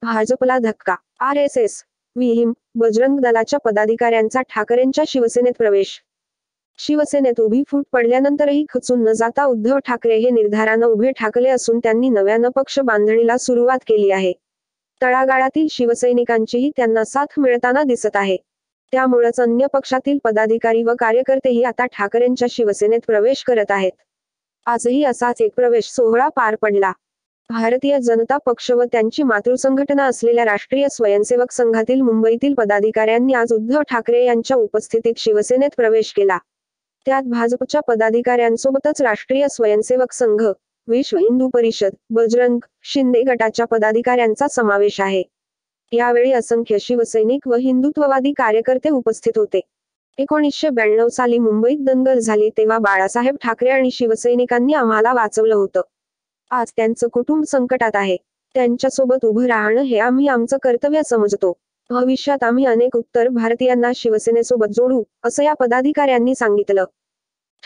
भाजपला धक्का. RSS विहीम बजरंग दलाच्या पदाधिकाऱ्यांचा ठाकरेंच्या शिवसेनेत प्रवेश. शिवसेनेत उभी फूट पडल्यानंतरही खचून न जाता उद्धव ठाकरे हे निर्धारानं उभे ठाकले असून त्यांनी नव्यानं पक्ष बांधणीला सुरुवात केली आहे. तळागाळातील शिवसैनिकांचीही त्यांना साथ मिळताना दिसत आहे. त्यामुळेच अन्य पक्षातील पदाधिकारी व कार्यकर्तेही आता ठाकरेंच्या शिवसेनेत प्रवेश करत आहेत. आजही असाच एक प्रवेश सोहळा पार पडला. भारतीय जनता पक्ष व त्यांची मातृसंघटना असलेल्या राष्ट्रीय स्वयंसेवक संघातील मुंबईतील पदाधिकाऱ्यांनी आज उद्धव ठाकरे यांच्या उपस्थितीत शिवसेनेत प्रवेश केला. त्यात भाजपच्या पदाधिकाऱ्यांसोबतच राष्ट्रीय स्वयंसेवक संघ, विश्व हिंदू परिषद, बजरंग, शिंदे गटाच्या पदाधिकाऱ्यांचा समावेश आहे. यावेळी असंख्य शिवसैनिक व हिंदुत्ववादी कार्यकर्ते उपस्थित होते. 1992 साली मुंबईत दंगल झाली तेव्हा बाळासाहेब ठाकरे आणि शिवसैनिकांनी आम्हाला वाचवलं होतं. आज त्यांचं कुटुंब संकटात आहे. त्यांच्यासोबत उभं राहणं हे आम्ही आमचं कर्तव्य समजतो. भविष्यात आम्ही अनेक उत्तर भारतीयांना शिवसेनेसोबत जोडू, असं या पदाधिकाऱ्यांनी सांगितलं.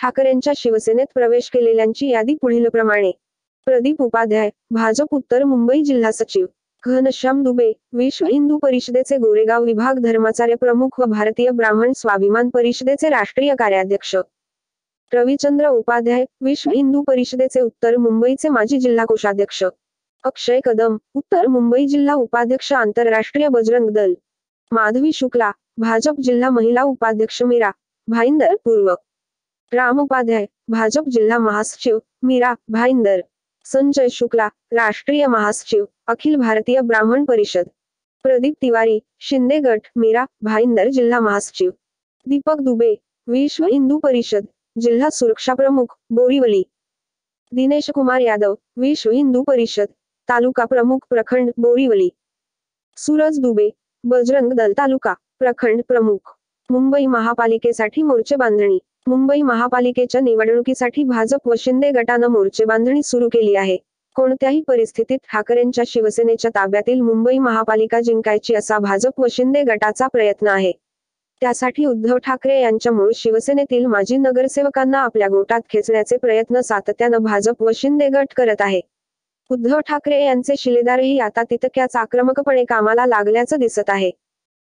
ठाकरेंच्या शिवसेनेत प्रवेश केलेल्यांची यादी पुढीलप्रमाणे. प्रदीप उपाध्याय, भाजप उत्तर मुंबई जिल्हा सचिव. घनश्याम दुबे, विश्व हिंदू परिषदेचे गोरेगाव विभाग धर्माचार्य प्रमुख व भारतीय ब्राह्मण स्वाभिमान परिषदेचे राष्ट्रीय कार्याध्यक्ष. रविचंद्र उपाध्याय, विश्व हिंदू परिषदेचे उत्तर मुंबईचे माजी जिल्हा कोषाध्यक्ष. अक्षय कदम, उत्तर मुंबई जिल्हा उपाध्यक्ष आंतरराष्ट्रीय बजरंग दल. माधवी शुक्ला, भाजप जिल्हा महिला उपाध्यक्ष मीरा भाईंदर पूर्व. राम उपाध्याय, भाजप जिल्हा महासचिव मीरा भाईंदर. संजय शुक्ला, राष्ट्रीय महासचिव अखिल भारतीय ब्राह्मण परिषद. प्रदीप तिवारी, शिंदे गट मीरा भाईंदर जिल्हा महासचिव. दीपक दुबे, विश्व हिंदू परिषद, जिल्हा सुरक्षा प्रमुख बोरीवली. दिनेश कुमार यादव, विश्व हिंदू परिषद, तालुका प्रमुख प्रखंड बोरीवली. सूरज दुबे, बजरंग दल तालुका प्रखंड प्रमुख. मुंबई महापालिकेसाठी मोर्चे बांधणी. मुंबई महापालिकेच्या निवडणुकीसाठी भाजप व शिंदे गटानं मोर्चे बांधणी सुरू केली आहे. कोणत्याही परिस्थितीत ठाकरेंच्या शिवसेनेच्या ताब्यातील मुंबई महापालिका जिंकायची असा भाजप व शिंदे गटाचा प्रयत्न आहे. त्यासाठी उद्धव ठाकरे यांच्या मूळ शिवसेनेतील माजी नगरसेवकांना आपल्या गोटात खेचण्याचे प्रयत्न सातत्यानं भाजप व शिंदे गट करत आहे. उद्धव ठाकरे यांचे शिलेदारही आता तितक्याच आक्रमकपणे कामाला लागल्याचं दिसत आहे.